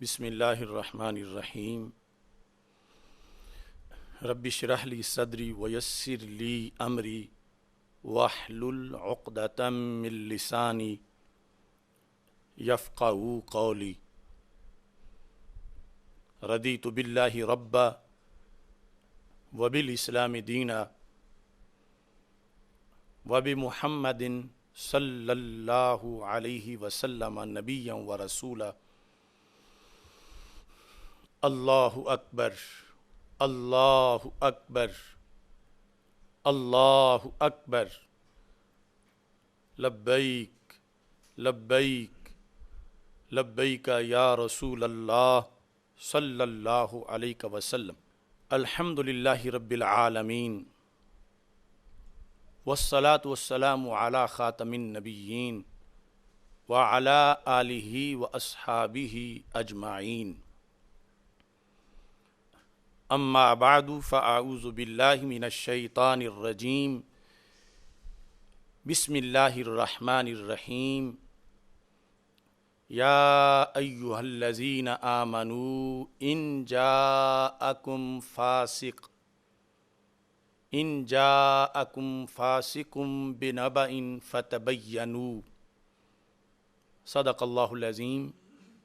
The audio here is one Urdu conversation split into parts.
بسم اللہ الرحمن الرحیم رب اشرح لی صدری ویسر لی امری واحلل عقدۃ من لسانی یفقہوا قولی رضیت باللہ ربا وبالاسلام دینا وبمحمد صلی اللہ علیہ وسلم نبیا ورسولا اللہ اکبر اللہ اکبر اللہ اکبر لبیک لبیک لبیک یا رسول اللہ صلی اللہ علیہ وسلم الحمد للہ رب العالمین والصلاة والسلام علی خاتم النبیین وعلی آلہ واصحابہ اجمعین اما بعد فاعوذ باللہ من الشیطان الرجیم بسم اللہ الرحمن الرحیم یا ایہا الذین آمنوا ان جاءکم فاسق بنبأ فتبینوا صدق اللہ العظیم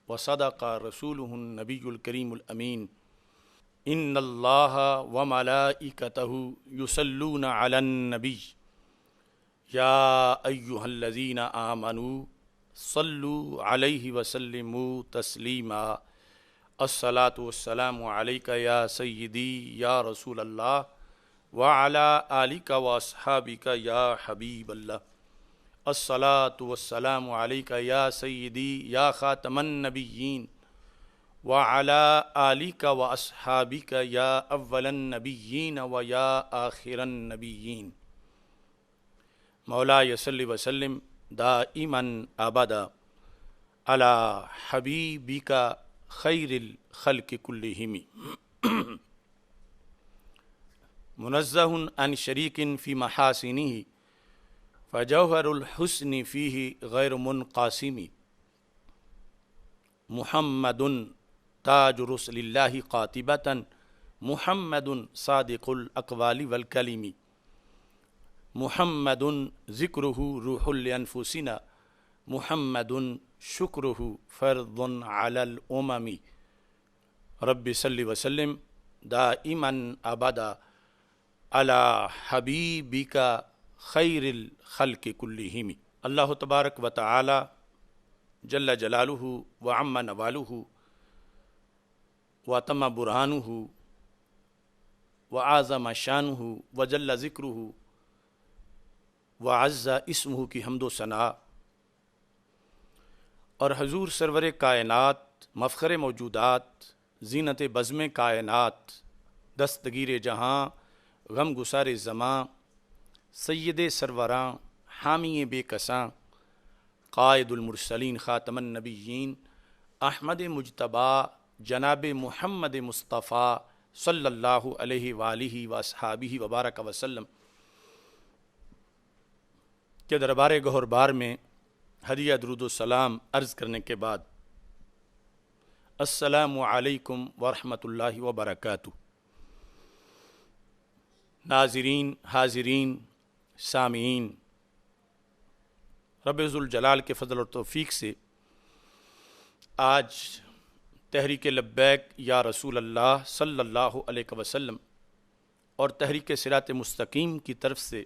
وصدق رسولہ النبی الکریم الامین ان اللہ وملائکتہ یصلون علی النبی یا ایہا الذین آمنوا صلوا علیہ وسلموا تسلیما الصلاۃ والسلام علیک یا سیدی یا رسول اللہ وعلی آلک واصحابک یا حبیب اللہ الصلاۃ والسلام علیک یا سیدی یا خاتم النبیین وعلی آلک واصحابک یا اول النبیین و یا آخر النبیین مولا صلی وسلم دائما ابدا علی حبیبک خیر الخلق کلہم منزہ عن شریک فی محاسنہ فجوہر الحسن فیہ غیر منقاسم محمد تاج رسل اللہ قاطبۃ محمد صادق الاقوال والکلم محمد ذکرہ روح لانفسنا محمد شکرہ فرض علی الامم رب صلی وسلم دائما ابدا علی حبیبک خیر الخلق کلہم۔ اللہ تبارک و تعالی جل جلالہ وعم نوالہ وتم برہانہ وعظم شانہ وجل ذکرہ وعز اسمہ کی حمد و ثنا اور حضور سرور کائنات مفخر موجودات زینت بزم کائنات دستگیر جہاں غم گسار زماں سید سروراں حامی بے کساں قائد المرسلین خاتم النبیین احمد مجتبیٰ جناب محمد مصطفیٰ صلی اللہ علیہ وآلہ واصحابہ وبارک وسلم کے دربار گہر بار میں ہدیہ درود و سلام عرض کرنے کے بعد السلام علیکم ورحمۃ اللہ وبرکاتہ۔ ناظرین، حاضرین، سامعین، رب ذوالجلال کے فضل اور توفیق سے آج تحریک لبیک یا رسول اللہ صلی اللہ علیہ وسلم اور تحریک صراط مستقیم کی طرف سے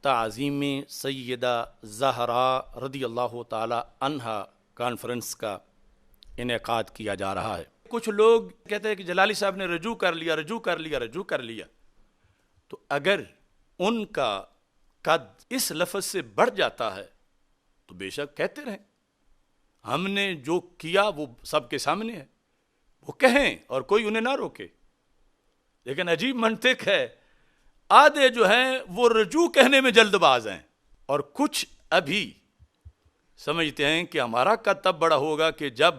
تعظیم سیدہ زہرا رضی اللہ تعالی عنہا کانفرنس کا انعقاد کیا جا رہا ہے۔ کچھ لوگ کہتے ہیں کہ جلالی صاحب نے رجوع کر لیا تو اگر ان کا قد اس لفظ سے بڑھ جاتا ہے تو بے شک کہتے رہیں، ہم نے جو کیا وہ سب کے سامنے ہے، وہ کہیں اور کوئی انہیں نہ روکے۔ لیکن عجیب منطق ہے، آدھے جو ہیں وہ رجوع کہنے میں جلد باز ہیں اور کچھ ابھی سمجھتے ہیں کہ ہمارا قد تب بڑا ہوگا کہ جب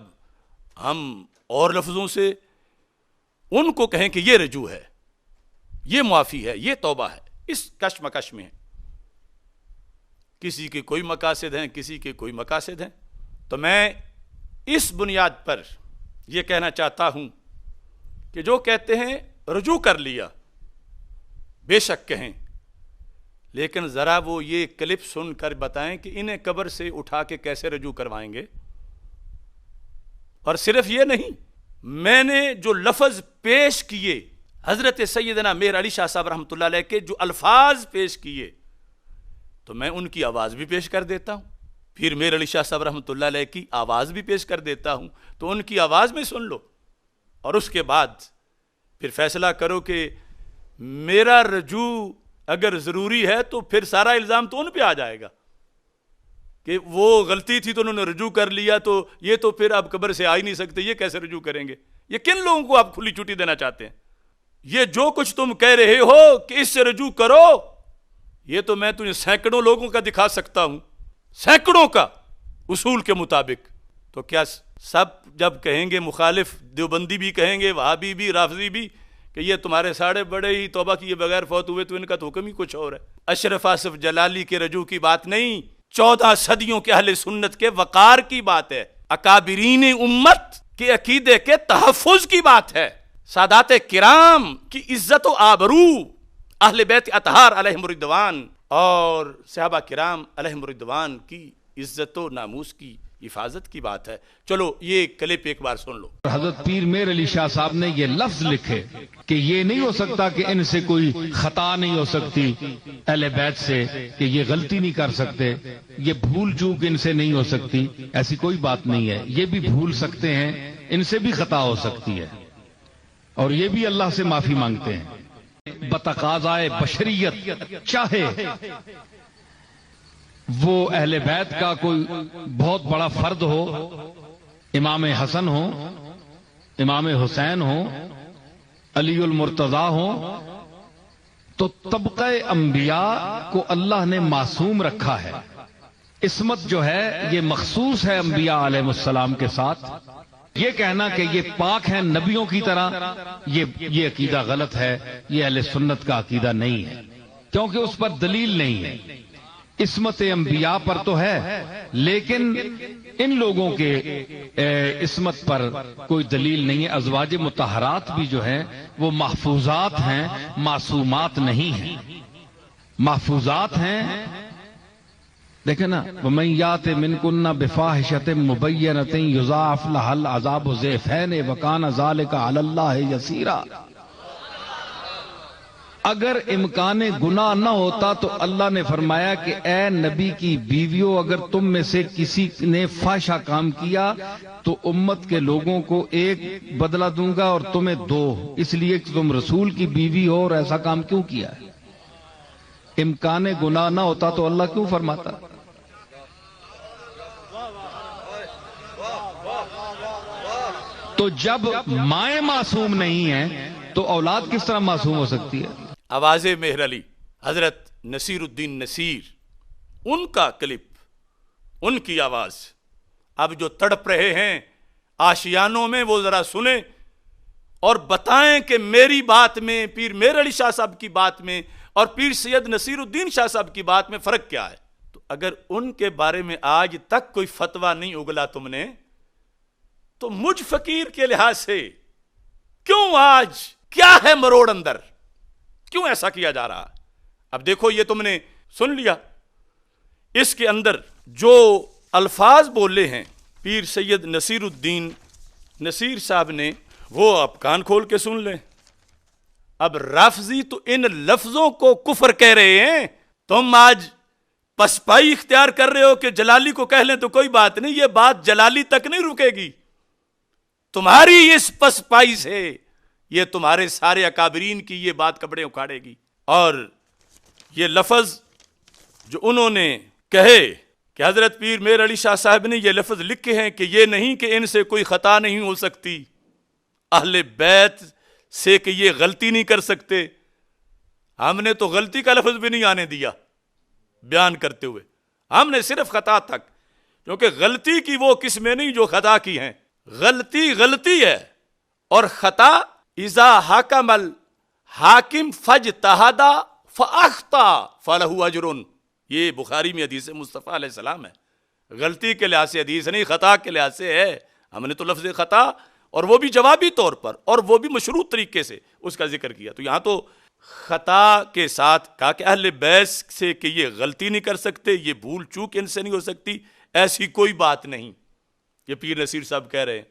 ہم اور لفظوں سے ان کو کہیں کہ یہ رجوع ہے، یہ معافی ہے، یہ توبہ ہے۔ اس کشمکش میں کسی کے کوئی مقاصد ہیں، کسی کے کوئی مقاصد ہیں۔ تو میں اس بنیاد پر یہ کہنا چاہتا ہوں کہ جو کہتے ہیں رجوع کر لیا، بے شک کہیں، لیکن ذرا وہ یہ کلپ سن کر بتائیں کہ انہیں قبر سے اٹھا کے کیسے رجوع کروائیں گے۔ اور صرف یہ نہیں، میں نے جو لفظ پیش کیے حضرت سیدنا میر علی شاہ صاحب رحمۃ اللہ علیہ کے جو الفاظ پیش کیے، تو میں ان کی آواز بھی پیش کر دیتا ہوں، پھر میر علی شاہ صاحب رحمۃ اللہ علیہ کی آواز بھی پیش کر دیتا ہوں، تو ان کی آواز میں سن لو، اور اس کے بعد پھر فیصلہ کرو کہ میرا رجوع اگر ضروری ہے تو پھر سارا الزام تو ان پہ آ جائے گا کہ وہ غلطی تھی تو انہوں نے رجوع کر لیا، تو یہ تو پھر اب قبر سے آ ہی نہیں سکتے، یہ کیسے رجوع کریں گے؟ یہ کن لوگوں کو آپ کھلی چھٹی دینا چاہتے ہیں؟ یہ جو کچھ تم کہہ رہے ہو کہ اس سے رجوع کرو، یہ تو میں تجھے سینکڑوں لوگوں کا دکھا سکتا ہوں، سینکڑوں کا اصول کے مطابق۔ تو کیا سب جب کہیں گے مخالف دیوبندی بھی کہیں گے، وہابی بھی، رافضی بھی، کہ یہ تمہارے ساڑھے بڑے ہی توبہ کیے بغیر فوت ہوئے، تو ان کا تو حکم ہی کچھ اور ہے۔ اشرف آصف جلالی کے رجوع کی بات نہیں، 14 صدیوں کے اہل سنت کے وقار کی بات ہے، اکابرین امت کے عقیدے کے تحفظ کی بات ہے، سادات کرام کی عزت و آبرو، اہل بیت اطہار علیہم الرضوان اور صحابہ کرام علیہم الرضوان کی عزت و ناموس کی حفاظت کی بات ہے۔ چلو یہ کلپ ایک بار سن لو۔ حضرت پیر میر علی شاہ صاحب نے یہ لفظ لکھے کہ یہ نہیں ہو سکتا کہ ان سے کوئی خطا نہیں ہو سکتی اہل بیت سے، کہ یہ غلطی نہیں کر سکتے، یہ بھول چوک ان سے نہیں ہو سکتی، ایسی کوئی بات نہیں ہے، یہ بھی بھول سکتے ہیں، ان سے بھی خطا ہو سکتی ہے، اور یہ بھی اللہ سے معافی مانگتے ہیں۔ بتقاضائے بشریت چاہے وہ اہل بیت کا کوئی بہت بڑا فرد ہو، امام حسن ہو، امام حسین ہو، علی المرتضیٰ ہو، تو طبقہ انبیاء کو اللہ نے معصوم رکھا ہے۔ عصمت جو ہے یہ مخصوص ہے انبیاء علیہ السلام کے ساتھ۔ یہ کہنا کہ یہ پاک ہیں نبیوں کی طرح، یہ عقیدہ غلط ہے، یہ اہل سنت کا عقیدہ نہیں ہے، کیونکہ اس پر دلیل نہیں ہے۔ عصمت انبیاء پر تو ہے، لیکن ان لوگوں کے عصمت پر کوئی دلیل نہیں ہے۔ ازواج مطہرات بھی جو ہیں وہ محفوظات ہیں، معصومات نہیں ہیں، محفوظات ہیں۔ دیکھیں نا، وَمَن یَأْتِ مِنکُنَّ بِفَاحِشَةٍ مُبَیِّنَةٍ یُضَاعَف لَهَا الْعَذَابُ ضِعْفَینِ وَکَانَ ذَلِکَ عَلَى اللَّهِ یَسِیرًا۔ اگر امکان گناہ نہ ہوتا تو اللہ نے فرمایا کہ اے نبی کی بیویوں، اگر تم میں سے کسی نے فحشہ کام کیا تو امت کے لوگوں کو ایک بدلہ دوں گا اور تمہیں 2، اس لیے کہ تم رسول کی بیوی ہو اور ایسا کام کیوں کیا ہے؟ امکان گناہ نہ ہوتا تو اللہ کیوں فرماتا؟ تو جب مائیں معصوم نہیں ہیں تو اولاد کس طرح معصوم ہو سکتی ہے؟ آواز مہر علی حضرت نصیر الدین نصیر، ان کا کلپ، ان کی آواز، اب جو تڑپ رہے ہیں آشیانوں میں وہ ذرا سنیں اور بتائیں کہ میری بات میں، پیر میر علی شاہ صاحب کی بات میں اور پیر سید نصیر الدین شاہ صاحب کی بات میں فرق کیا ہے۔ تو اگر ان کے بارے میں آج تک کوئی فتویٰ نہیں اگلا تم نے، تو مجھ فقیر کے لحاظ سے کیوں آج کیا ہے مروڑ اندر، کیوں ایسا کیا جا رہا ہے؟ اب دیکھو یہ تم نے سن لیا، اس کے اندر جو الفاظ بولے ہیں پیر سید نصیر الدین نصیر صاحب نے، وہ آپ کان کھول کے سن لیں۔ اب رافضی تو ان لفظوں کو کفر کہہ رہے ہیں، تم آج پسپائی اختیار کر رہے ہو کہ جلالی کو کہہ لیں تو کوئی بات نہیں، یہ بات جلالی تک نہیں رکے گی، تمہاری اس پسپائی سے یہ تمہارے سارے اکابرین کی یہ بات کپڑے اکھاڑے گی۔ اور یہ لفظ جو انہوں نے کہے کہ حضرت پیر میر علی شاہ صاحب نے یہ لفظ لکھے ہیں کہ یہ نہیں کہ ان سے کوئی خطا نہیں ہو سکتی، اہل بیت سے کہ یہ غلطی نہیں کر سکتے، ہم نے تو غلطی کا لفظ بھی نہیں آنے دیا بیان کرتے ہوئے، ہم نے صرف خطا تک، کیونکہ غلطی کی وہ قسمیں نہیں جو خطا کی ہیں، غلطی غلطی ہے، اور خطا اذا حکم الحاکم فاجتہد فاخطا فلہ اجر، یہ بخاری میں حدیث مصطفیٰ علیہ السلام ہے، غلطی کے لحاظ سے حدیث نہیں، خطا کے لحاظ سے ہے۔ ہم نے تو لفظ خطا اور وہ بھی جوابی طور پر اور وہ بھی مشروط طریقے سے اس کا ذکر کیا. تو یہاں تو خطا کے ساتھ کہا کہ اہل بیت سے کہ یہ غلطی نہیں کر سکتے, یہ بھول چوک ان سے نہیں ہو سکتی, ایسی کوئی بات نہیں. یہ پیر نصیر صاحب کہہ رہے ہیں,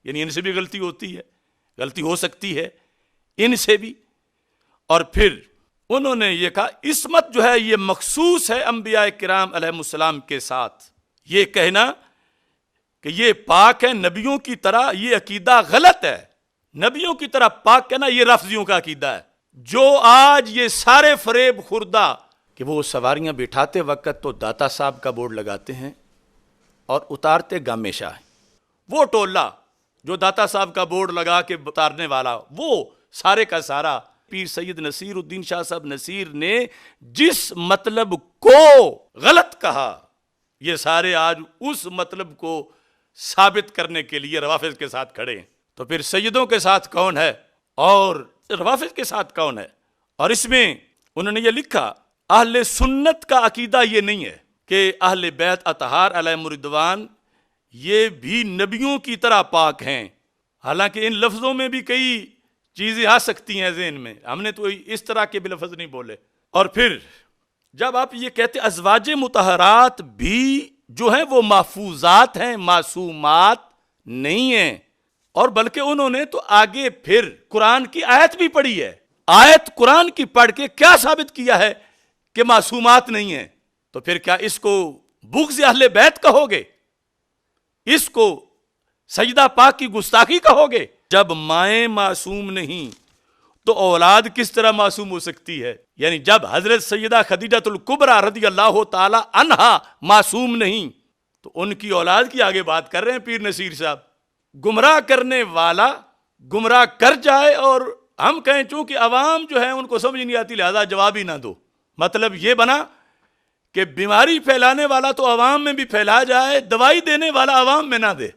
یعنی ان سے بھی غلطی ہوتی ہے, غلطی ہو سکتی ہے ان سے بھی. اور پھر انہوں نے یہ کہا عصمت جو ہے یہ مخصوص ہے انبیاء کرام علیہ السلام کے ساتھ. یہ کہنا کہ یہ پاک ہے نبیوں کی طرح, یہ عقیدہ غلط ہے. نبیوں کی طرح پاک کہنا یہ رافضیوں کا عقیدہ ہے, جو آج یہ سارے فریب خوردہ کہ وہ سواریاں بٹھاتے وقت تو داتا صاحب کا بورڈ لگاتے ہیں اور اتارتے گامے شاہ ہیں. وہ ٹولہ جو داتا صاحب کا بورڈ لگا کے اتارنے والا, وہ سارے کا سارا پیر سید نصیر الدین شاہ صاحب نصیر نے جس مطلب کو غلط کہا, یہ سارے آج اس مطلب کو ثابت کرنے کے لیے روافض کے ساتھ کھڑے ہیں. تو پھر سیدوں کے ساتھ کون ہے اور روافض کے ساتھ کون ہے؟ اور اس میں انہوں نے یہ لکھا اہل سنت کا عقیدہ یہ نہیں ہے کہ اہل بیت اطہار علیہم الرضوان یہ بھی نبیوں کی طرح پاک ہیں. حالانکہ ان لفظوں میں بھی کئی چیزیں آ سکتی ہیں ذہن میں, ہم نے تو اس طرح کے بھی لفظ نہیں بولے. اور پھر جب آپ یہ کہتے ازواج مطہرات بھی جو ہیں وہ محفوظات ہیں, معصومات نہیں ہیں, اور بلکہ انہوں نے تو آگے پھر قرآن کی آیت بھی پڑھی ہے. آیت قرآن کی پڑھ کے کیا ثابت کیا ہے کہ معصومات نہیں ہیں. تو پھر کیا اس کو بغض اہل بیت کہو گے؟ اس کو سجدہ پاک کی گستاخی کہو گے؟ جب مائیں معصوم نہیں تو اولاد کس طرح معصوم ہو سکتی ہے؟ یعنی جب حضرت سیدہ خدیجۃ الکبریٰ رضی اللہ تعالی عنہا معصوم نہیں تو ان کی اولاد کی آگے بات کر رہے ہیں پیر نصیر صاحب. گمراہ کرنے والا گمراہ کر جائے اور ہم کہیں چونکہ عوام جو ہے ان کو سمجھ نہیں آتی لہذا جواب ہی نہ دو. مطلب یہ بنا کہ بیماری پھیلانے والا تو عوام میں بھی پھیلا جائے, دوائی دینے والا عوام میں نہ دے,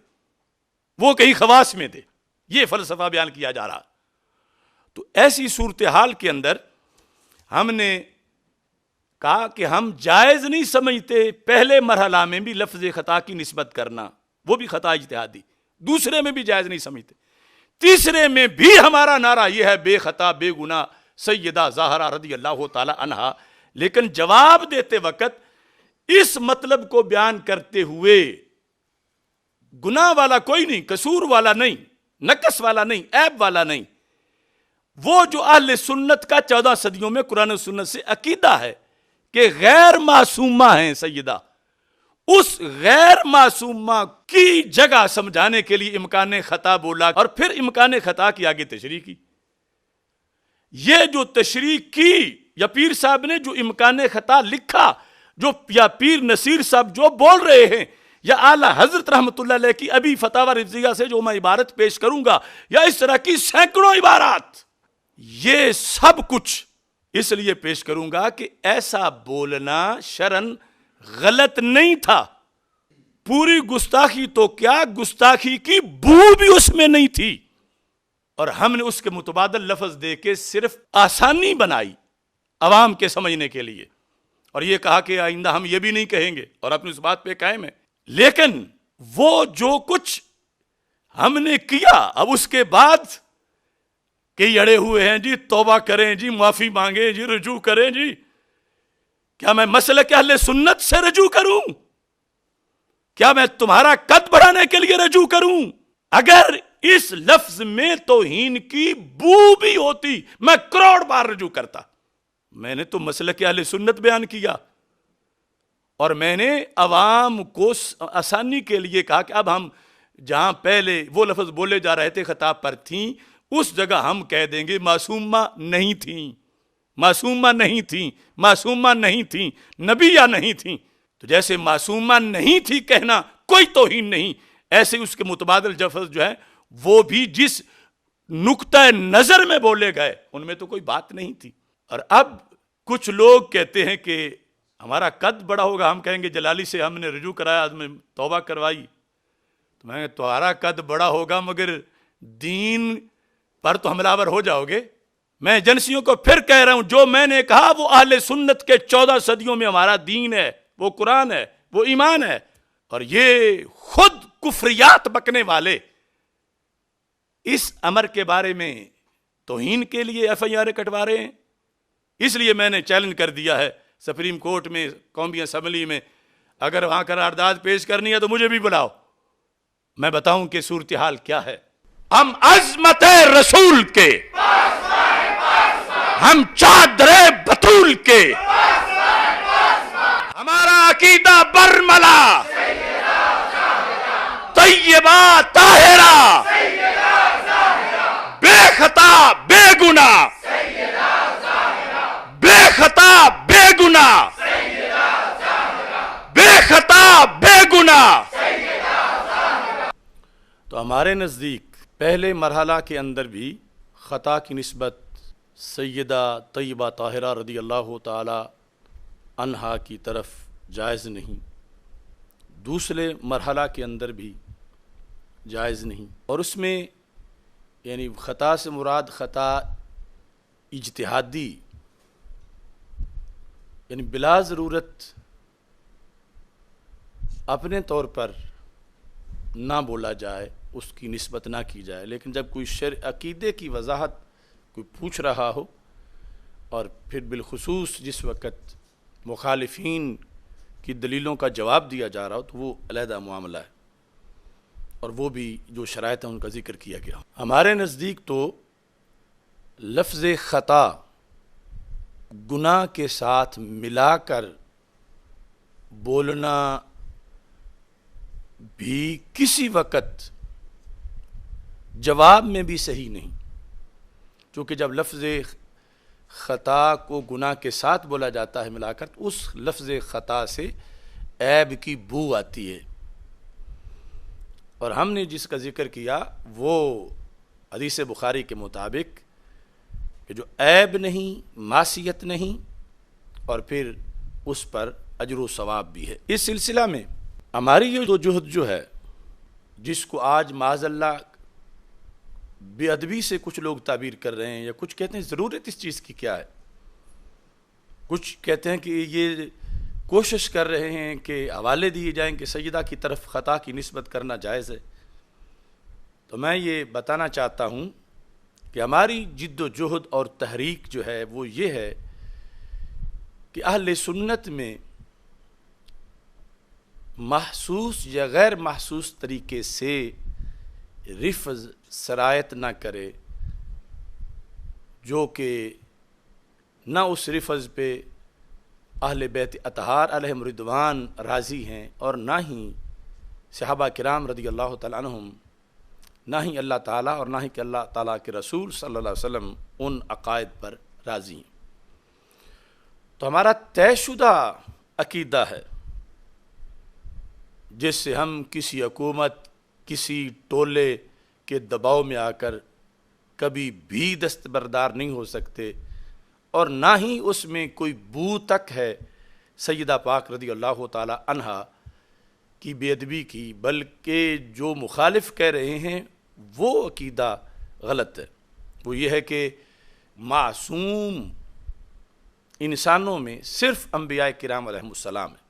وہ کہیں خواص میں دے. یہ فلسفہ بیان کیا جا رہا. تو ایسی صورتحال کے اندر ہم نے کہا کہ ہم جائز نہیں سمجھتے پہلے مرحلہ میں بھی لفظ خطا کی نسبت کرنا, وہ بھی خطا اجتہادی. دوسرے میں بھی جائز نہیں سمجھتے. تیسرے میں بھی ہمارا نعرہ یہ ہے بے خطا بے گناہ سیدہ زہرا رضی اللہ تعالی عنہا. لیکن جواب دیتے وقت اس مطلب کو بیان کرتے ہوئے گناہ والا کوئی نہیں, قصور والا نہیں, نقص والا نہیں, عیب والا نہیں. وہ جو اہل سنت کا 14 صدیوں میں قرآن و سنت سے عقیدہ ہے کہ غیر معصومہ ہیں سیدہ, اس غیر معصومہ کی جگہ سمجھانے کے لیے امکان خطا بولا اور پھر امکان خطا کی آگے تشریح کی. یہ جو تشریح کی یا پیر صاحب نے جو امکان خطا لکھا, جو یا پیر نصیر صاحب جو بول رہے ہیں, یا اعلیٰ حضرت رحمۃ اللہ علیہ کی ابھی فتاوی رضویہ سے جو میں عبارت پیش کروں گا, یا اس طرح کی سینکڑوں عبارات, یہ سب کچھ اس لیے پیش کروں گا کہ ایسا بولنا شرعاً غلط نہیں تھا. پوری گستاخی تو کیا, گستاخی کی بو بھی اس میں نہیں تھی, اور ہم نے اس کے متبادل لفظ دے کے صرف آسانی بنائی عوام کے سمجھنے کے لیے, اور یہ کہا کہ آئندہ ہم یہ بھی نہیں کہیں گے, اور اپنی اس بات پہ قائم ہے. لیکن وہ جو کچھ ہم نے کیا اب اس کے بعد کہ اڑے ہوئے ہیں جی توبہ کریں جی, معافی مانگیں جی, رجوع کریں جی, کیا میں مسلک اہل سنت سے رجوع کروں؟ کیا میں تمہارا قد بڑھانے کے لیے رجوع کروں؟ اگر اس لفظ میں توہین کی بو بھی ہوتی میں کروڑ بار رجوع کرتا. میں نے تو مسلک اہل سنت بیان کیا, اور میں نے عوام کو آسانی کے لیے کہا کہ اب ہم جہاں پہلے وہ لفظ بولے جا رہے تھے خطا پر تھیں, اس جگہ ہم کہہ دیں گے معصومہ نہیں تھیں, معصومہ نہیں تھیں, معصومہ نہیں تھیں, نبیہ نہیں تھیں. تو جیسے معصومہ نہیں تھی کہنا کوئی توہین نہیں, ایسے اس کے متبادل لفظ جو ہے وہ بھی جس نقطہ نظر میں بولے گئے ان میں تو کوئی بات نہیں تھی. اور اب کچھ لوگ کہتے ہیں کہ ہمارا قد بڑا ہوگا, ہم کہیں گے جلالی سے ہم نے رجوع کرایا, ہم نے توبہ کروائی, تو میں تمہارا قد بڑا ہوگا مگر دین پر تو حملہ آور ہو جاؤ گے. میں ایجنسیوں کو پھر کہہ رہا ہوں, جو میں نے کہا وہ اہل سنت کے 14 صدیوں میں ہمارا دین ہے, وہ قرآن ہے, وہ ایمان ہے, اور یہ خود کفریات بکنے والے اس امر کے بارے میں توہین کے لیے ایف آئی آر کٹوا رہے ہیں. اس لیے میں نے چیلنج کر دیا ہے سپریم کورٹ میں, قومی اسمبلی میں, اگر وہاں قرارداد پیش کرنی ہے تو مجھے بھی بلاؤ, میں بتاؤں کہ صورتحال کیا ہے. ہم عظمت رسول کے, ہم چادر بطول کے, ہمارا عقیدہ برملا طیبہ طاہرہ بے خطا بے گناہ, بے خطا بے گناہ, بے خطا بے گناہ. تو ہمارے نزدیک پہلے مرحلہ کے اندر بھی خطا کی نسبت سیدہ طیبہ طاہرہ رضی اللہ تعالی عنہا کی طرف جائز نہیں, دوسرے مرحلہ کے اندر بھی جائز نہیں. اور اس میں یعنی خطا سے مراد خطا اجتہادی, یعنی بلا ضرورت اپنے طور پر نہ بولا جائے, اس کی نسبت نہ کی جائے, لیکن جب کوئی عقیدے کی وضاحت کوئی پوچھ رہا ہو اور پھر بالخصوص جس وقت مخالفین کی دلیلوں کا جواب دیا جا رہا ہو تو وہ علیحدہ معاملہ ہے, اور وہ بھی جو شرائط ہیں ان کا ذکر کیا گیا. ہمارے نزدیک تو لفظ خطا گناہ کے ساتھ ملا کر بولنا بھی کسی وقت جواب میں بھی صحیح نہیں, کیونکہ جب لفظ خطا کو گناہ کے ساتھ بولا جاتا ہے ملا کر, تو اس لفظ خطا سے عیب کی بو آتی ہے. اور ہم نے جس کا ذکر کیا وہ حدیث بخاری کے مطابق کہ جو عیب نہیں, معصیت نہیں, اور پھر اس پر اجر و ثواب بھی ہے. اس سلسلہ میں ہماری یہ جہد جو ہے, جس کو آج معاذ اللہ بے ادبی سے کچھ لوگ تعبیر کر رہے ہیں, یا کچھ کہتے ہیں ضرورت اس چیز کی کیا ہے, کچھ کہتے ہیں کہ یہ کوشش کر رہے ہیں کہ حوالے دیے جائیں کہ سیدہ کی طرف خطا کی نسبت کرنا جائز ہے. تو میں یہ بتانا چاہتا ہوں کہ ہماری جد و جہد اور تحریک جو ہے وہ یہ ہے کہ اہل سنت میں محسوس یا غیر محسوس طریقے سے رفض سرایت نہ کرے, جو کہ نہ اس رفض پہ اہل بیت اطہار علیہم رضوان راضی ہیں, اور نہ ہی صحابہ کرام رضی اللہ تعالیٰ عنہم, نہ ہی اللہ تعالیٰ اور نہ ہی کہ اللہ تعالیٰ کے رسول صلی اللہ علیہ وسلم ان عقائد پر راضی ہیں. تو ہمارا طے شدہ عقیدہ ہے جس سے ہم کسی حکومت, کسی ٹولے کے دباؤ میں آ کر کبھی بھی دستبردار نہیں ہو سکتے, اور نہ ہی اس میں کوئی بو تک ہے سیدہ پاک رضی اللہ تعالی عنہا کی بے ادبی کی, بلکہ جو مخالف کہہ رہے ہیں وہ عقیدہ غلط ہے. وہ یہ ہے کہ معصوم انسانوں میں صرف انبیاء کرام علیہم السلام ہے.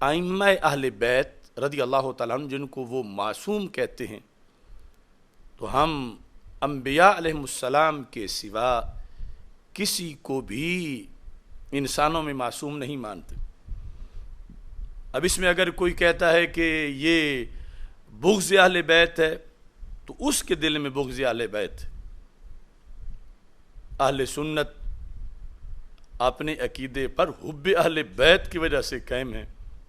ائمہ اہل بیت رضی اللہ تعالیٰ عنہ جن کو وہ معصوم کہتے ہیں, تو ہم انبیاء علیہم السلام کے سوا کسی کو بھی انسانوں میں معصوم نہیں مانتے. اب اس میں اگر کوئی کہتا ہے کہ یہ بغض اہل بیت ہے, تو اس کے دل میں بغض اہل بیت ہے. اہل سنت اپنے عقیدے پر حب اہل بیت کی وجہ سے قائم ہے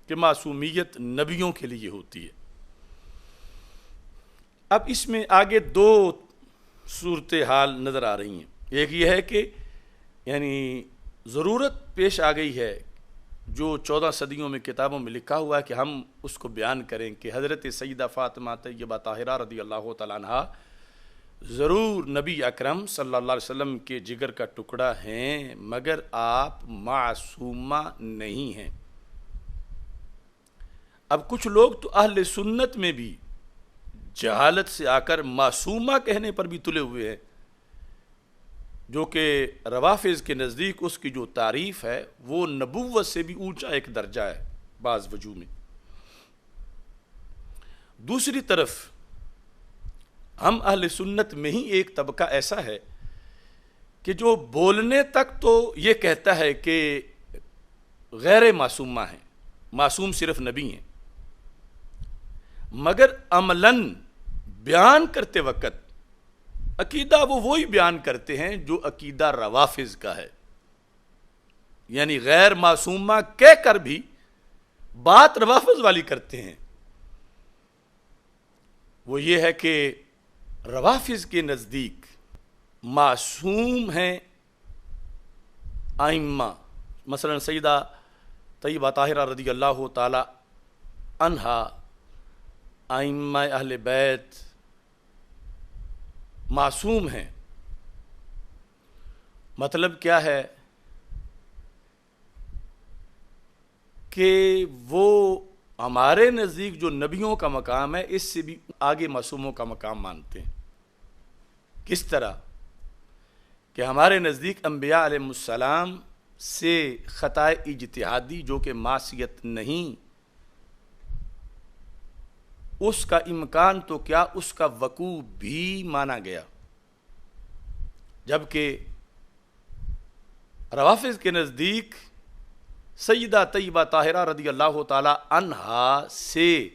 کہ معصومیت نبیوں کے لیے ہوتی ہے. اب اس میں آگے دو صورتحال نظر آ رہی ہیں. ایک یہ ہے کہ یعنی ضرورت پیش آ گئی ہے, جو 14 صدیوں میں کتابوں میں لکھا ہوا ہے, کہ ہم اس کو بیان کریں کہ حضرت سیدہ فاطمہ طیبہ طاہرہ رضی اللہ تعالیٰ عنہا ضرور نبی اکرم صلی اللہ علیہ وسلم کے جگر کا ٹکڑا ہیں, مگر آپ معصومہ نہیں ہیں. اب کچھ لوگ تو اہل سنت میں بھی جہالت سے آ کر معصومہ کہنے پر بھی تلے ہوئے ہیں, جو کہ روافض کے نزدیک اس کی جو تعریف ہے وہ نبوت سے بھی اونچا ایک درجہ ہے بعض وجوہ میں. دوسری طرف ہم اہل سنت میں ہی ایک طبقہ ایسا ہے کہ جو بولنے تک تو یہ کہتا ہے کہ غیر معصومہ ہیں، معصوم صرف نبی ہیں، مگر عملاً بیان کرتے وقت عقیدہ وہ وہی بیان کرتے ہیں جو عقیدہ روافض کا ہے، یعنی غیر معصومہ کہہ کر بھی بات روافض والی کرتے ہیں۔ وہ یہ ہے کہ روافض کے نزدیک معصوم ہیں ائمہ، مثلا سیدہ طیبہ طاہرہ رضی اللہ تعالی عنہا، ائمہ اہل بیت معصوم ہیں۔ مطلب کیا ہے کہ وہ ہمارے نزدیک جو نبیوں کا مقام ہے اس سے بھی آگے معصوموں کا مقام مانتے ہیں۔ کس طرح کہ ہمارے نزدیک انبیاء علیہ السلام سے خطائے اجتہادی جو کہ معصیت نہیں، اس کا امکان تو کیا اس کا وقوع بھی مانا گیا، جبکہ روافض کے نزدیک سیدہ طیبہ طاہرہ رضی اللہ تعالی عنہا سے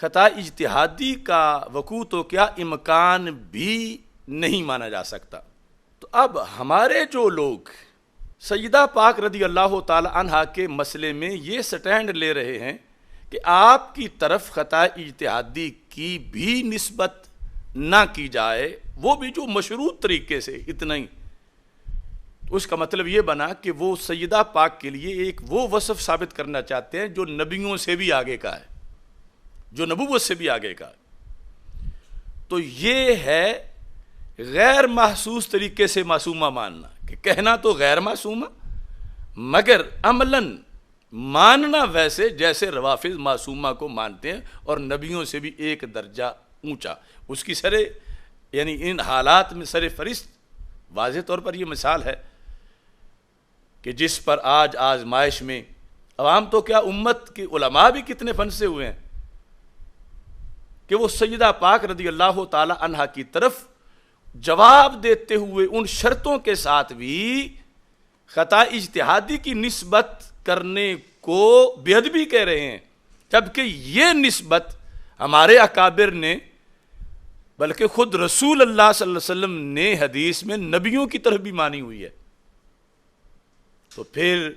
خطا اجتہادی کا وقوع تو کیا امکان بھی نہیں مانا جا سکتا۔ تو اب ہمارے جو لوگ سیدہ پاک رضی اللہ تعالی عنہا کے مسئلے میں یہ سٹینڈ لے رہے ہیں کہ آپ کی طرف خطا اجتہادی کی بھی نسبت نہ کی جائے، وہ بھی جو مشروط طریقے سے، اتنا ہی، اس کا مطلب یہ بنا کہ وہ سیدہ پاک کے لیے ایک وہ وصف ثابت کرنا چاہتے ہیں جو نبیوں سے بھی آگے کا ہے، جو نبوت سے بھی آگے کا ہے۔ تو یہ ہے غیر محسوس طریقے سے معصومہ ماننا، کہ کہنا تو غیر معصومہ مگر عملاً ماننا ویسے جیسے روافض معصومہ کو مانتے ہیں، اور نبیوں سے بھی ایک درجہ اونچا۔ اس کی یعنی ان حالات میں سر فہرست واضح طور پر یہ مثال ہے کہ جس پر آج آزمائش میں عوام تو کیا امت کے علماء بھی کتنے پھنسے ہوئے ہیں کہ وہ سیدہ پاک رضی اللہ تعالی عنہا کی طرف جواب دیتے ہوئے ان شرطوں کے ساتھ بھی خطا اجتہادی کی نسبت کرنے کو بے ادبی کہہ رہے ہیں، جبکہ یہ نسبت ہمارے اکابر نے، بلکہ خود رسول اللہ صلی اللہ علیہ وسلم نے حدیث میں نبیوں کی طرف بھی مانی ہوئی ہے۔ تو پھر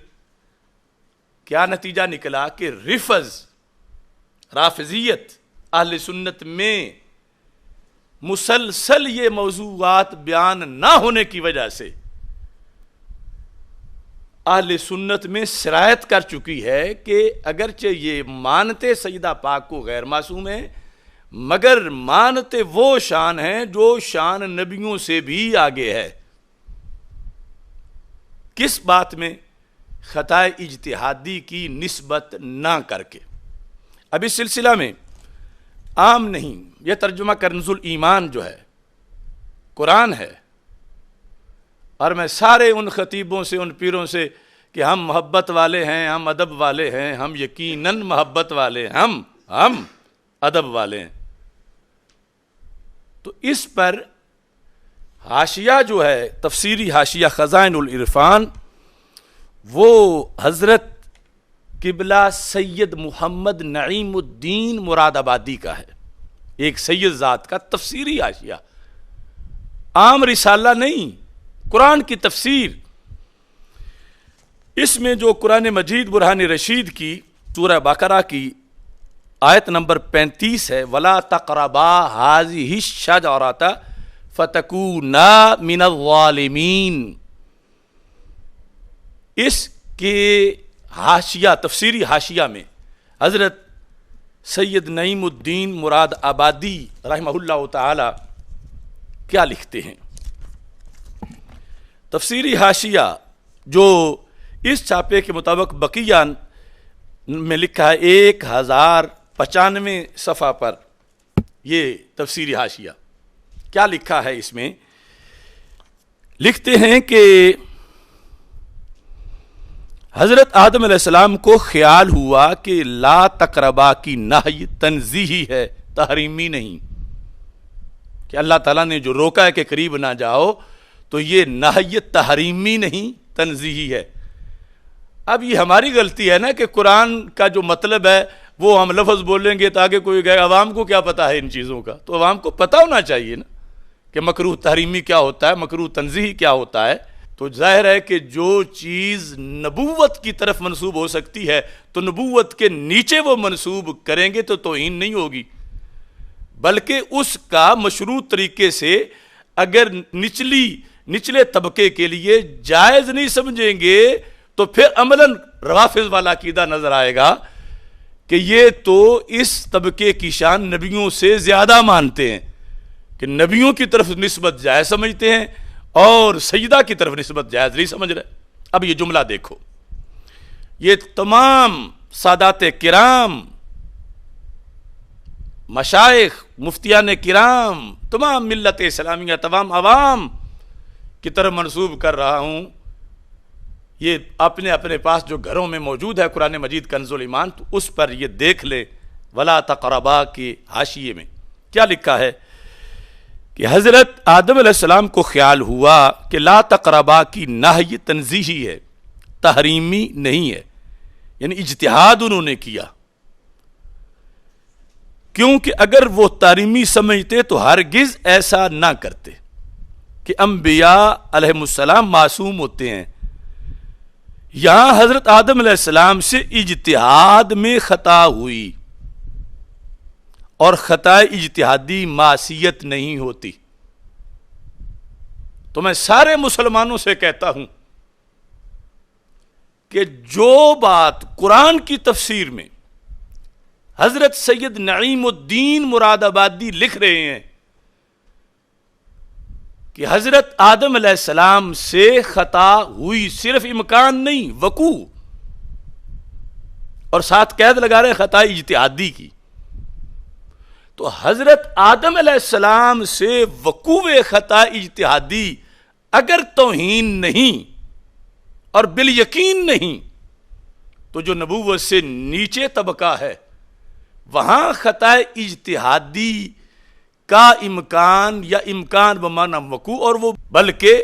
کیا نتیجہ نکلا کہ رافضیت اہل سنت میں مسلسل یہ موضوعات بیان نہ ہونے کی وجہ سے اہل سنت میں سرایت کر چکی ہے کہ اگرچہ یہ مانتے سیدہ پاک کو غیر معصوم ہے، مگر مانتے وہ شان ہیں جو شان نبیوں سے بھی آگے ہے۔ کس بات میں؟ خطا اجتہادی کی نسبت نہ کر کے۔ اب اس سلسلہ میں عام نہیں، یہ ترجمہ کنز الایمان جو ہے قرآن ہے، اور میں سارے ان خطیبوں سے، ان پیروں سے کہ ہم محبت والے ہیں، ہم ادب والے ہیں، ہم یقیناً محبت والے ہیں، ہم ادب والے ہیں، تو اس پر حاشیہ جو ہے تفسیری حاشیہ خزائن العرفان، وہ حضرت قبلہ سید محمد نعیم الدین مراد آبادی کا ہے، ایک سید ذات کا تفسیری حاشیہ، عام رسالہ نہیں، قرآن کی تفسیر۔ اس میں جو قرآن مجید برہان رشید کی سورہ بقرہ کی آیت نمبر 35 ہے، وَلَا تَقْرَبَا هَٰذِهِ الشَّجَرَةَ فَتَكُونَا مِنَ الظَّالِمِينَ، اس کے حاشیہ، تفسیری حاشیہ میں حضرت سید نعیم الدین مراد آبادی رحمہ اللہ تعالی کیا لکھتے ہیں؟ تفسیری حاشیہ جو اس چھاپے کے مطابق بقیہ میں لکھا ہے 1095 صفحہ پر، یہ تفسیری حاشیہ کیا لکھا ہے؟ اس میں لکھتے ہیں کہ حضرت آدم علیہ السلام کو خیال ہوا کہ لا تقربا کی نہی تنزیہی ہے، تحریمی نہیں، کہ اللہ تعالیٰ نے جو روکا ہے کہ قریب نہ جاؤ تو یہ نہی تحریمی نہیں، تنزیہی ہے۔ اب یہ ہماری غلطی ہے نا کہ قرآن کا جو مطلب ہے وہ ہم لفظ بولیں گے تاکہ کوئی کہے عوام کو کیا پتہ ہے ان چیزوں کا، تو عوام کو پتہ ہونا چاہیے نا کہ مکروہ تحریمی کیا ہوتا ہے، مکروہ تنزیہی کیا ہوتا ہے۔ تو ظاہر ہے کہ جو چیز نبوت کی طرف منسوب ہو سکتی ہے تو نبوت کے نیچے وہ منسوب کریں گے تو توہین نہیں ہوگی، بلکہ اس کا مشروع طریقے سے اگر نچلے طبقے کے لیے جائز نہیں سمجھیں گے تو پھر عملاً روافض والا عقیدہ نظر آئے گا کہ یہ تو اس طبقے کی شان نبیوں سے زیادہ مانتے ہیں، کہ نبیوں کی طرف نسبت جائز سمجھتے ہیں اور سیدہ کی طرف نسبت جائز نہیں سمجھ رہے۔ اب یہ جملہ دیکھو، یہ تمام سادات کرام، مشائخ، مفتیان کرام، تمام ملت اسلامیہ، تمام عوام کی طرف منسوب کر رہا ہوں، یہ اپنے اپنے پاس جو گھروں میں موجود ہے قرآن مجید کنز الایمان، تو اس پر یہ دیکھ لے۔ ولا تقربا کے حاشیے میں کیا لکھا ہے کہ حضرت آدم علیہ السلام کو خیال ہوا کہ لا تقربا کی نہی تنزیہی ہے، تحریمی نہیں ہے، یعنی اجتہاد انہوں نے کیا، کیونکہ اگر وہ تحریمی سمجھتے تو ہرگز ایسا نہ کرتے کہ انبیاء علیہ السلام معصوم ہوتے ہیں۔ یہاں حضرت آدم علیہ السلام سے اجتہاد میں خطا ہوئی، اور خطا اجتہادی معصیت نہیں ہوتی۔ تو میں سارے مسلمانوں سے کہتا ہوں کہ جو بات قرآن کی تفسیر میں حضرت سید نعیم الدین مراد آبادی لکھ رہے ہیں کہ حضرت آدم علیہ السلام سے خطا ہوئی، صرف امکان نہیں، وقوع، اور ساتھ قید لگا رہے خطا اجتہادی کی، تو حضرت آدم علیہ السلام سے وقوع خطا اجتہادی اگر توہین نہیں اور بالیقین نہیں، تو جو نبوت سے نیچے طبقہ ہے وہاں خطا اجتہادی کا امکان یا امکان بمعنی وقوع، اور وہ بلکہ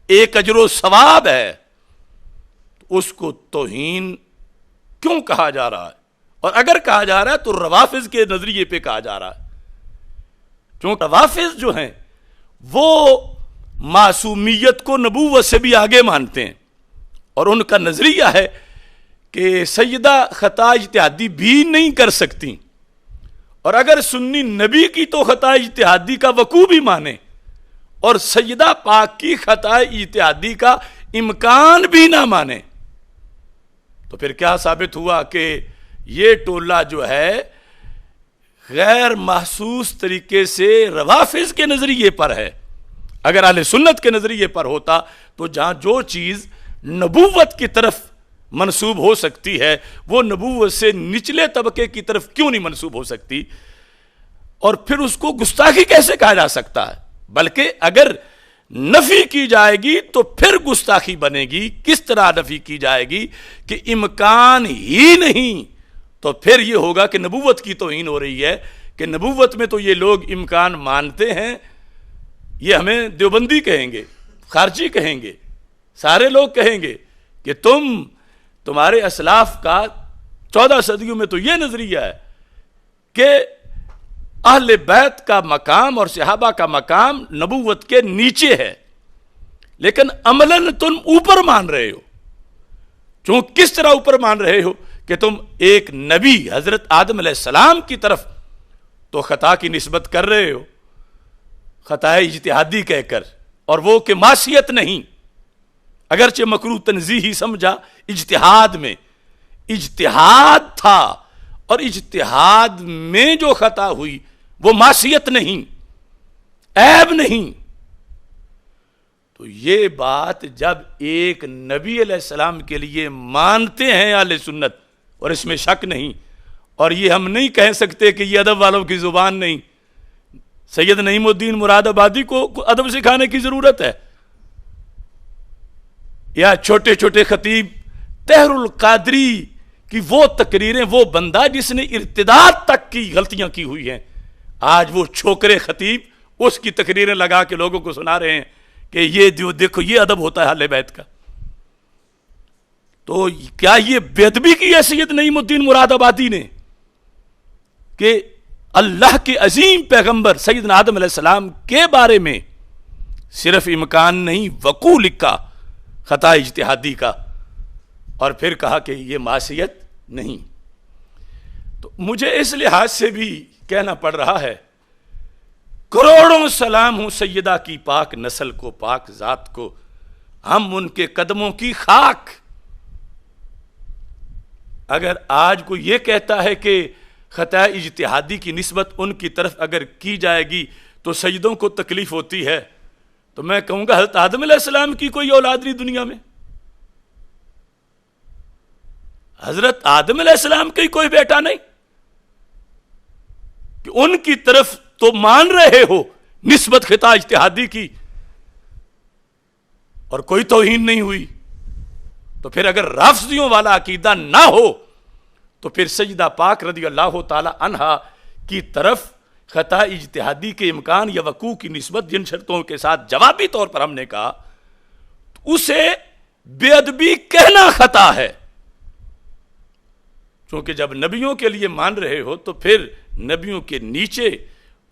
ایک اجر و ثواب ہے، اس کو توہین کیوں کہا جا رہا ہے؟ اور اگر کہا جا رہا ہے تو روافض کے نظریے پہ کہا جا رہا ہے، کیونکہ روافض جو ہیں وہ معصومیت کو نبوت سے بھی آگے مانتے ہیں، اور ان کا نظریہ ہے کہ سیدہ خطا اجتہادی بھی نہیں کر سکتی، اور اگر سنی نبی کی تو خطا اجتہادی کا وقوع بھی مانے اور سیدہ پاک کی خطا اجتہادی کا امکان بھی نہ مانے، تو پھر کیا ثابت ہوا کہ یہ ٹولہ جو ہے غیر محسوس طریقے سے روافض کے نظریے پر ہے۔ اگر اہل سنت کے نظریے پر ہوتا تو جہاں جو چیز نبوت کی طرف منسوب ہو سکتی ہے وہ نبوت سے نچلے طبقے کی طرف کیوں نہیں منسوب ہو سکتی، اور پھر اس کو گستاخی کیسے کہا جا سکتا ہے؟ بلکہ اگر نفی کی جائے گی تو پھر گستاخی بنے گی۔ کس طرح نفی کی جائے گی کہ امکان ہی نہیں، تو پھر یہ ہوگا کہ نبوت کی توہین ہو رہی ہے، کہ نبوت میں تو یہ لوگ امکان مانتے ہیں، یہ ہمیں دیوبندی کہیں گے، خارجی کہیں گے، سارے لوگ کہیں گے کہ تمہارے اسلاف کا 14 صدیوں میں تو یہ نظریہ ہے کہ اہل بیت کا مقام اور صحابہ کا مقام نبوت کے نیچے ہے، لیکن عملاً تم اوپر مان رہے ہو۔ کس طرح اوپر مان رہے ہو کہ تم ایک نبی حضرت آدم علیہ السلام کی طرف تو خطا کی نسبت کر رہے ہو، خطا اجتہادی کہہ کر، اور وہ کہ معصیت نہیں، اگرچہ مکروہ تنزیہی سمجھا، اجتہاد میں اجتہاد تھا، اور اجتہاد میں جو خطا ہوئی وہ معصیت نہیں، عیب نہیں۔ تو یہ بات جب ایک نبی علیہ السلام کے لیے مانتے ہیں اہل سنت، اور اس میں شک نہیں، اور یہ ہم نہیں کہہ سکتے کہ یہ ادب والوں کی زبان نہیں، سید نعیم الدین مراد آبادی کو ادب سکھانے کی ضرورت ہے، یا چھوٹے چھوٹے خطیب طاہر القادری کی وہ تقریریں، وہ بندہ جس نے ارتداد تک کی غلطیاں کی ہوئی ہیں، آج وہ چھوکرے خطیب اس کی تقریریں لگا کے لوگوں کو سنا رہے ہیں کہ یہ دیکھو یہ ادب ہوتا ہے اہل بیت کا۔ تو کیا یہ بے ادبی کی حیثیت نعیم الدین مراد آبادی نے کہ اللہ کے عظیم پیغمبر سیدنا آدم علیہ السلام کے بارے میں صرف امکان نہیں وقوع لکھا خطا اجتہادی کا، اور پھر کہا کہ یہ معصیت نہیں؟ تو مجھے اس لحاظ سے بھی کہنا پڑ رہا ہے، کروڑوں سلام ہوں سیدہ کی پاک نسل کو، پاک ذات کو، ہم ان کے قدموں کی خاک۔ اگر آج کوئی یہ کہتا ہے کہ خطا اجتہادی کی نسبت ان کی طرف اگر کی جائے گی تو سیدوں کو تکلیف ہوتی ہے، تو میں کہوں گا حضرت آدم علیہ السلام کی کوئی اولاد نہیں دنیا میں، حضرت آدم علیہ السلام کی کوئی بیٹا نہیں کہ ان کی طرف تو مان رہے ہو نسبت خطا اجتہادی کی اور کوئی توہین نہیں ہوئی۔ تو پھر اگر رافضیوں والا عقیدہ نہ ہو تو پھر سیدہ پاک رضی اللہ تعالی عنہا کی طرف خطا اجتہادی کے امکان یا وقوع کی نسبت جن شرطوں کے ساتھ جوابی طور پر ہم نے کہا، اسے بے ادبی کہنا خطا ہے، کیونکہ جب نبیوں کے لیے مان رہے ہو تو پھر نبیوں کے نیچے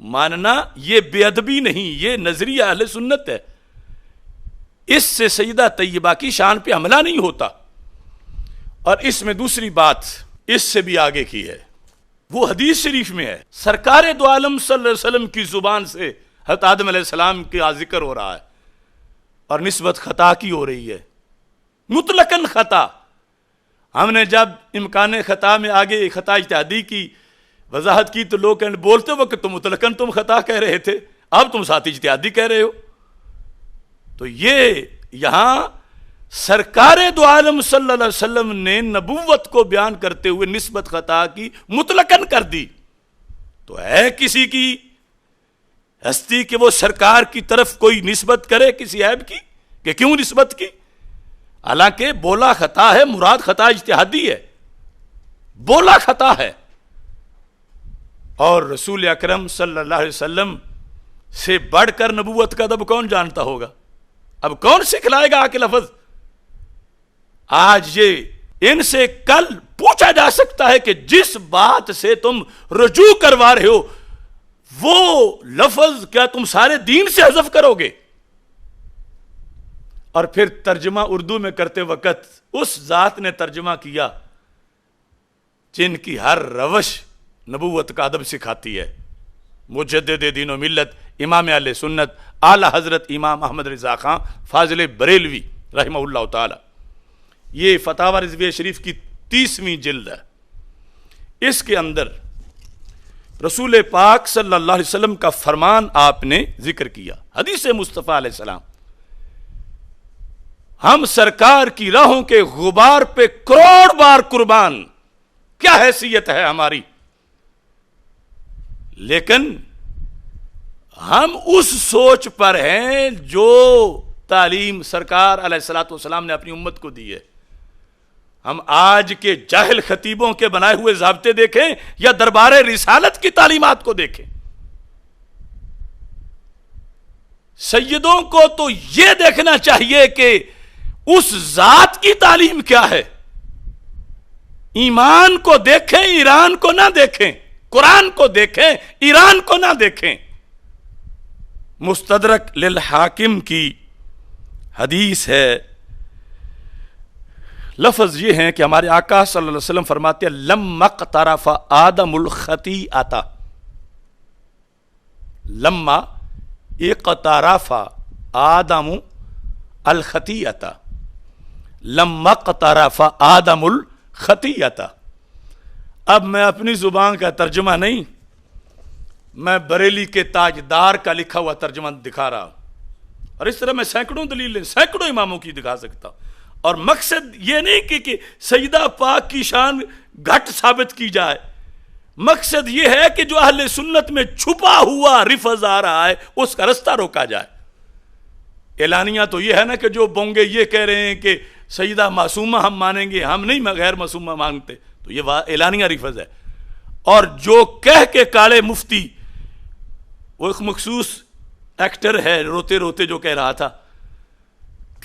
ماننا یہ بے ادبی نہیں، یہ نظریہ اہل سنت ہے۔ اس سے سیدہ طیبہ کی شان پہ حملہ نہیں ہوتا۔ اور اس میں دوسری بات اس سے بھی آگے کی ہے، وہ حدیث شریف میں ہے، سرکار دو عالم صلی اللہ علیہ وسلم کی زبان سے حضرت آدم علیہ السلام کا ذکر ہو رہا ہے اور نسبت خطا کی ہو رہی ہے، مطلقاً خطا۔ ہم نے جب امکان خطا میں آگے خطا اجتہادی کی وضاحت کی تو لوگ کہنے بولتے وقت تو مطلقاً تم خطا کہہ رہے تھے، اب تم ساتھ اجتہادی کہہ رہے ہو۔ تو یہ یہاں سرکار دو عالم صلی اللہ علیہ وسلم نے نبوت کو بیان کرتے ہوئے نسبت خطا کی مطلقاً کر دی، تو ہے کسی کی ہستی کہ وہ سرکار کی طرف کوئی نسبت کرے کسی عیب کی، کہ کیوں نسبت کی؟ حالانکہ بولا خطا ہے، مراد خطا اجتہادی ہے، بولا خطا ہے۔ اور رسول اکرم صلی اللہ علیہ وسلم سے بڑھ کر نبوت کا ادب کون جانتا ہوگا؟ اب کون سکھلائے گا آ کے لفظ؟ آج یہ ان سے کل پوچھا جا سکتا ہے کہ جس بات سے تم رجوع کروا رہے ہو وہ لفظ کیا تم سارے دین سے حذف کرو گے؟ اور پھر ترجمہ اردو میں کرتے وقت اس ذات نے ترجمہ کیا جن کی ہر روش نبوت کا ادب سکھاتی ہے، مجدد دین و ملت امام اہل سنت اعلی حضرت امام احمد رضا خان فاضل بریلوی رحمہ اللہ تعالی۔ یہ فتاوی رضویہ شریف کی 30ویں جلد ہے، اس کے اندر رسول پاک صلی اللہ علیہ وسلم کا فرمان آپ نے ذکر کیا، حدیث مصطفیٰ علیہ السلام، ہم سرکار کی راہوں کے غبار پہ کروڑ بار قربان، کیا حیثیت ہے ہماری، لیکن ہم اس سوچ پر ہیں جو تعلیم سرکار علیہ الصلوۃ والسلام نے اپنی امت کو دی ہے۔ ہم آج کے جاہل خطیبوں کے بنائے ہوئے ضابطے دیکھیں یا دربار رسالت کی تعلیمات کو دیکھیں، سیدوں کو تو یہ دیکھنا چاہیے کہ اس ذات کی تعلیم کیا ہے۔ ایمان کو دیکھیں، ایران کو نہ دیکھیں، قرآن کو دیکھیں، ایران کو نہ دیکھیں۔ مستدرک للحاکم کی حدیث ہے، لفظ یہ ہیں کہ ہمارے آقا صلی اللہ علیہ وسلم فرماتے ہیں لما اقترف آدم الخطیئۃ، لما اقترف آدم الخطیئۃ، لما اقترف آدم الخطیئۃ۔ اب میں اپنی زبان کا ترجمہ نہیں، میں بریلی کے تاجدار کا لکھا ہوا ترجمہ دکھا رہا ہوں، اور اس طرح میں سینکڑوں دلیلیں سینکڑوں اماموں کی دکھا سکتا ہوں، اور مقصد یہ نہیں کہ سیدہ پاک کی شان گھٹ ثابت کی جائے، مقصد یہ ہے کہ جو اہل سنت میں چھپا ہوا رفض آ رہا ہے اس کا رستہ روکا جائے۔ اعلانیہ تو یہ ہے نا کہ جو بونگے یہ کہہ رہے ہیں کہ سیدہ معصومہ ہم مانیں گے، ہم نہیں غیر معصومہ مانگتے، تو یہ اعلانیہ رفض ہے۔ اور جو کہہ کے کالے مفتی، وہ ایک مخصوص ایکٹر ہے روتے روتے جو کہہ رہا تھا،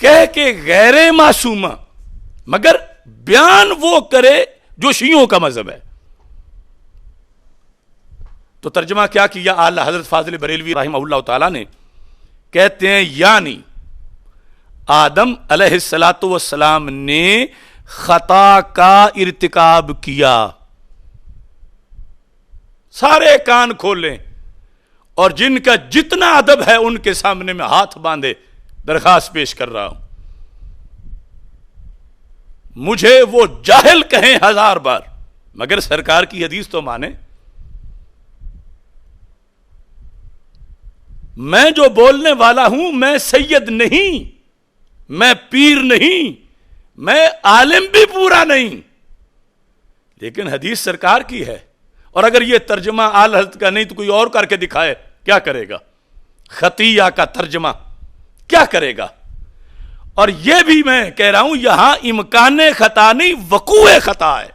کہہ کے غیر معصومہ مگر بیان وہ کرے جو شیعوں کا مذہب ہے۔ تو ترجمہ کیا کیا اعلی حضرت فاضل بریلوی رحمہ اللہ تعالی نے؟ کہتے ہیں یعنی آدم علیہ السلام نے خطا کا ارتکاب کیا۔ سارے کان کھولیں اور جن کا جتنا ادب ہے ان کے سامنے میں ہاتھ باندھے درخواست پیش کر رہا ہوں، مجھے وہ جاہل کہیں 1000 بار، مگر سرکار کی حدیث تو مانے۔ میں جو بولنے والا ہوں میں سید نہیں، میں پیر نہیں، میں عالم بھی پورا نہیں، لیکن حدیث سرکار کی ہے۔ اور اگر یہ ترجمہ اعلی حضرت کا نہیں تو کوئی اور کر کے دکھائے، کیا کرے گا؟ خطیہ کا ترجمہ کیا کرے گا؟ اور یہ بھی میں کہہ رہا ہوں یہاں امکان خطا نہیں، وقوع خطا ہے۔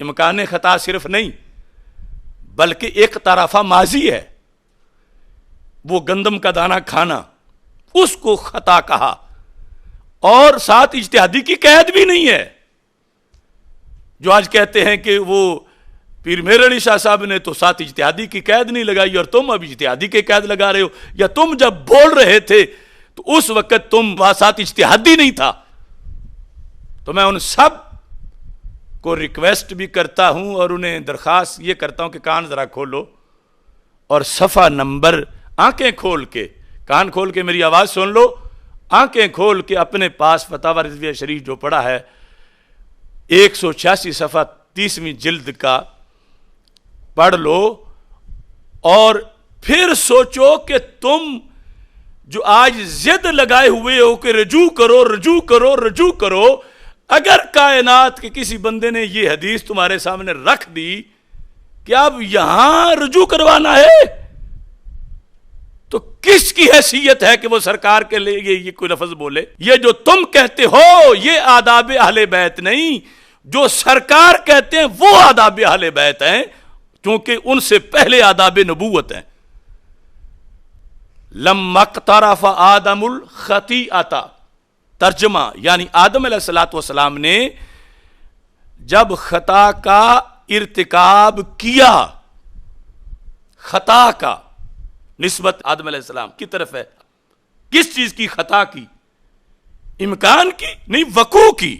امکان خطا صرف نہیں بلکہ ایک طرفہ ماضی ہے، وہ گندم کا دانہ کھانا، اس کو خطا کہا، اور ساتھ اجتہادی کی قید بھی نہیں ہے۔ جو آج کہتے ہیں کہ وہ پیر میر علی شاہ صاحب نے تو ساتھ اجتہادی کی قید نہیں لگائی، اور تم اب اجتہادی کی قید لگا رہے ہو، یا تم جب بول رہے تھے تو اس وقت تم ساتھ اجتہادی نہیں تھا۔ تو میں ان سب کو ریکویسٹ بھی کرتا ہوں اور انہیں درخواست یہ کرتا ہوں کہ کان ذرا کھولو اور صفحہ نمبر، آنکھیں کھول کے، کان کھول کے میری آواز سن لو، آنکھیں کھول کے اپنے پاس فتاوی رضویہ شریف جو پڑھا ہے 186 صفحہ 30ویں جلد کا پڑھ لو، اور پھر سوچو کہ تم جو آج ضد لگائے ہوئے ہو کہ رجوع کرو رجوع کرو رجوع کرو، اگر کائنات کے کسی بندے نے یہ حدیث تمہارے سامنے رکھ دی کہ اب یہاں رجوع کروانا ہے، تو کس کی حیثیت ہے کہ وہ سرکار کے لیے یہ کوئی لفظ بولے؟ یہ جو تم کہتے ہو یہ آداب اہل بیت نہیں، جو سرکار کہتے ہیں وہ آداب اہل بیت ہیں، کیونکہ ان سے پہلے آداب نبوت ہیں۔ لما اقترف آدم الخطیئۃ، ترجمہ یعنی آدم علیہ السلام نے جب خطا کا ارتکاب کیا، خطا کا نسبت آدم علیہ السلام کی طرف ہے، کس چیز کی خطا کی؟ امکان کی نہیں، وقوع کی۔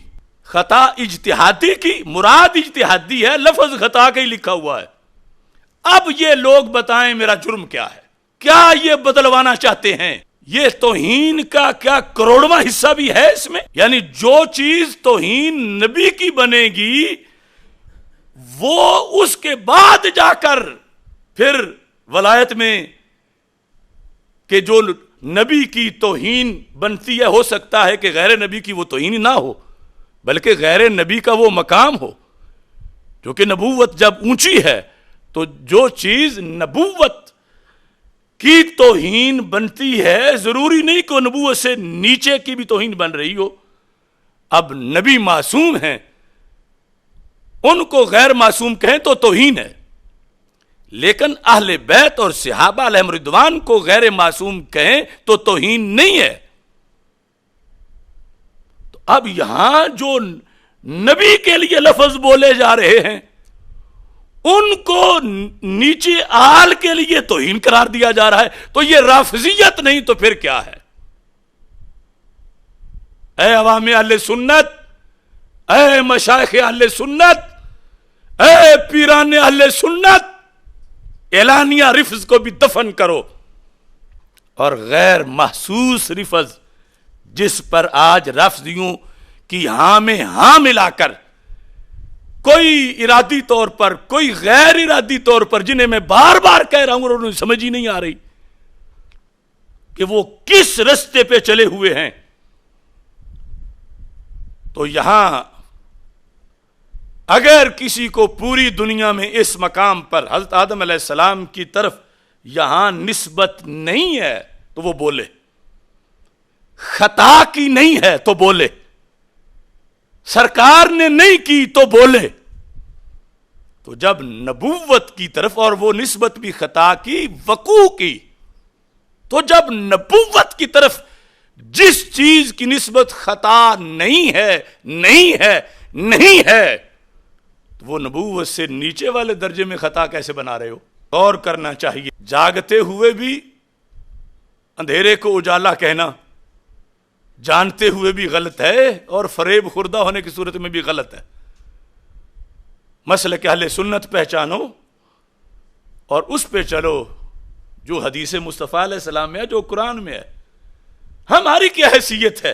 خطا اجتہادی کی، مراد اجتہادی ہے، لفظ خطا کا ہی لکھا ہوا ہے۔ اب یہ لوگ بتائیں میرا جرم کیا ہے؟ کیا یہ بدلوانا چاہتے ہیں؟ یہ توہین کا کیا کروڑواں حصہ بھی ہے اس میں؟ یعنی جو چیز توہین نبی کی بنے گی وہ اس کے بعد جا کر پھر ولایت میں کہ جو نبی کی توہین بنتی ہے، ہو سکتا ہے کہ غیر نبی کی وہ توہین نہ ہو بلکہ غیر نبی کا وہ مقام ہو، کیونکہ نبوت جب اونچی ہے تو جو چیز نبوت کی توہین بنتی ہے ضروری نہیں کہ نبوت سے نیچے کی بھی توہین بن رہی ہو۔ اب نبی معصوم ہیں، ان کو غیر معصوم کہیں تو توہین ہے، لیکن اہل بیت اور صحابہ علیہم رضوان کو غیر معصوم کہیں تو توہین نہیں ہے۔ تو اب یہاں جو نبی کے لیے لفظ بولے جا رہے ہیں ان کو نیچے آل کے لیے توہین قرار دیا جا رہا ہے، تو یہ رافضیت نہیں تو پھر کیا ہے؟ اے عوام اہل سنت، اے مشائخ اہل سنت، اے پیران اہل سنت، اعلانیہ رفض کو بھی دفن کرو، اور غیر محسوس رفض جس پر آج رافضیوں کی ہاں میں ہاں ملا کر کوئی ارادی طور پر کوئی غیر ارادی طور پر، جنہیں میں بار بار کہہ رہا ہوں اور انہیں سمجھ ہی نہیں آ رہی کہ وہ کس رستے پہ چلے ہوئے ہیں، تو یہاں اگر کسی کو پوری دنیا میں اس مقام پر حضرت آدم علیہ السلام کی طرف یہاں نسبت نہیں ہے تو وہ بولے۔ خطا کی نہیں ہے تو بولے، سرکار نے نہیں کی تو بولے. تو جب نبوت کی طرف، اور وہ نسبت بھی خطا کی، وقوع کی، تو جب نبوت کی طرف جس چیز کی نسبت خطا نہیں ہے نہیں ہے نہیں ہے، تو وہ نبوت سے نیچے والے درجے میں خطا کیسے بنا رہے ہو؟ غور کرنا چاہیے. جاگتے ہوئے بھی اندھیرے کو اجالا کہنا جانتے ہوئے بھی غلط ہے، اور فریب خوردہ ہونے کی صورت میں بھی غلط ہے. مسلک اہل سنت پہچانو اور اس پہ چلو جو حدیث مصطفیٰ علیہ السلام میں ہے، جو قرآن میں ہے. ہماری کیا حیثیت ہے؟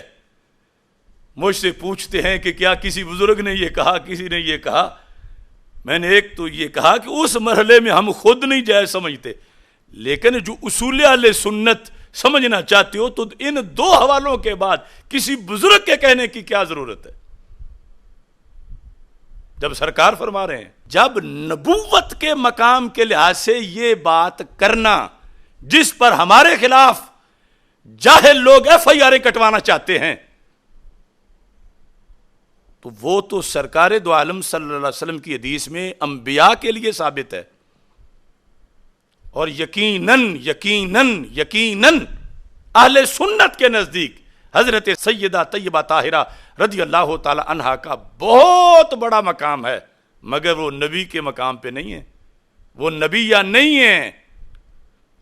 مجھ سے پوچھتے ہیں کہ کیا کسی بزرگ نے یہ کہا، کسی نے یہ کہا. میں نے ایک تو یہ کہا کہ اس مرحلے میں ہم خود نہیں جائز سمجھتے، لیکن جو اصول اہل سنت سمجھنا چاہتے ہو تو ان دو حوالوں کے بعد کسی بزرگ کے کہنے کی کیا ضرورت ہے؟ جب سرکار فرما رہے ہیں، جب نبوت کے مقام کے لحاظ سے یہ بات کرنا جس پر ہمارے خلاف جاہل لوگ FIR کٹوانا چاہتے ہیں، تو وہ تو سرکار دو عالم صلی اللہ علیہ وسلم کی حدیث میں انبیاء کے لیے ثابت ہے. اور یقیناً یقیناً یقیناً اہل سنت کے نزدیک حضرت سیدہ طیبہ طاہرہ رضی اللہ تعالی عنہا کا بہت بڑا مقام ہے، مگر وہ نبی کے مقام پہ نہیں ہے. وہ نبی یا نہیں ہے،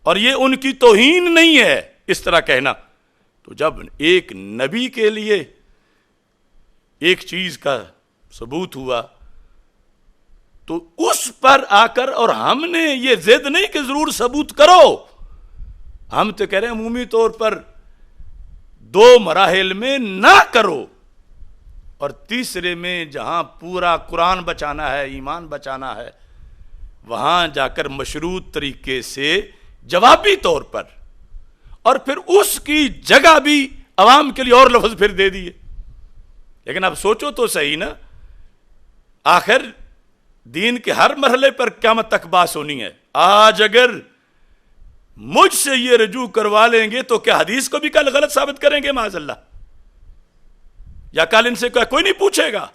اور یہ ان کی توہین نہیں ہے اس طرح کہنا. تو جب ایک نبی کے لیے ایک چیز کا ثبوت ہوا تو اس پر آ کر، اور ہم نے یہ ضد نہیں کہ ضرور ثبوت کرو، ہم تو کہہ رہے ہیں عمومی طور پر 2 مراحل میں نہ کرو، اور تیسرے میں جہاں پورا قرآن بچانا ہے، ایمان بچانا ہے، وہاں جا کر مشروط طریقے سے جوابی طور پر، اور پھر اس کی جگہ بھی عوام کے لیے اور لفظ پھر دے دیے. لیکن اب سوچو تو صحیح نا، آخر دین کے ہر مرحلے پر قیامت تک بحث ہونی ہے. آج اگر مجھ سے یہ رجوع کروا لیں گے تو کیا حدیث کو بھی کل غلط ثابت کریں گے معاذ اللہ؟ یا کل ان سے کوئی نہیں پوچھے گا؟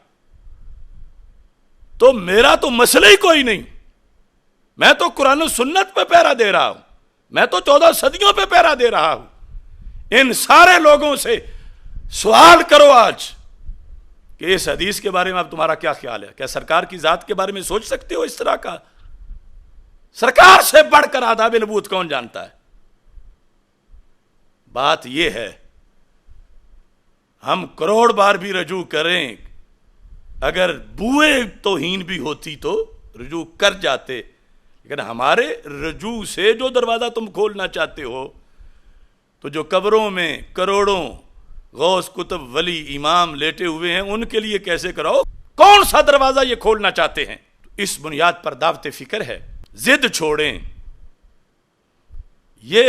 تو میرا تو مسئلہ ہی کوئی نہیں. میں تو قرآن و سنت پہ پیرا دے رہا ہوں، میں تو 14 صدیوں پہ پیرا دے رہا ہوں. ان سارے لوگوں سے سوال کرو آج کہ اس حدیث کے بارے میں اب تمہارا کیا خیال ہے؟ کیا سرکار کی ذات کے بارے میں سوچ سکتے ہو اس طرح کا؟ سرکار سے بڑھ کر آداب نبوت کون جانتا ہے؟ بات یہ ہے، ہم کروڑ بار بھی رجوع کریں، اگر بوئے توہین بھی ہوتی تو رجوع کر جاتے. لیکن ہمارے رجوع سے جو دروازہ تم کھولنا چاہتے ہو، تو جو قبروں میں کروڑوں غوث کتب ولی امام لیٹے ہوئے ہیں، ان کے لیے کیسے کراؤ؟ کون سا دروازہ یہ کھولنا چاہتے ہیں؟ اس بنیاد پر دعوت فکر ہے. ضد چھوڑیں، یہ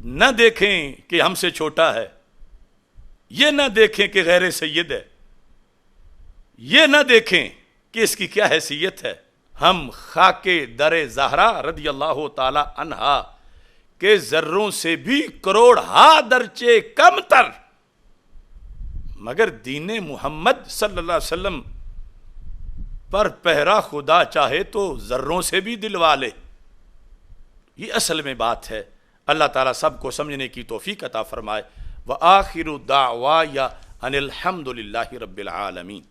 نہ دیکھیں کہ ہم سے چھوٹا ہے، یہ نہ دیکھیں کہ غیر سید ہے، یہ نہ دیکھیں کہ اس کی کیا حیثیت ہے. ہم خاک در زہرا رضی اللہ تعالی عنہا کے ذروں سے بھی کروڑ ہا درجے کم تر، مگر دین محمد صلی اللہ علیہ وسلم پر پہرا خدا چاہے تو ذروں سے بھی دلوا لے. یہ اصل میں بات ہے. اللہ تعالیٰ سب کو سمجھنے کی توفیق عطا فرمائے. وآخر دعوایا ان الحمد للہ رب العالمین.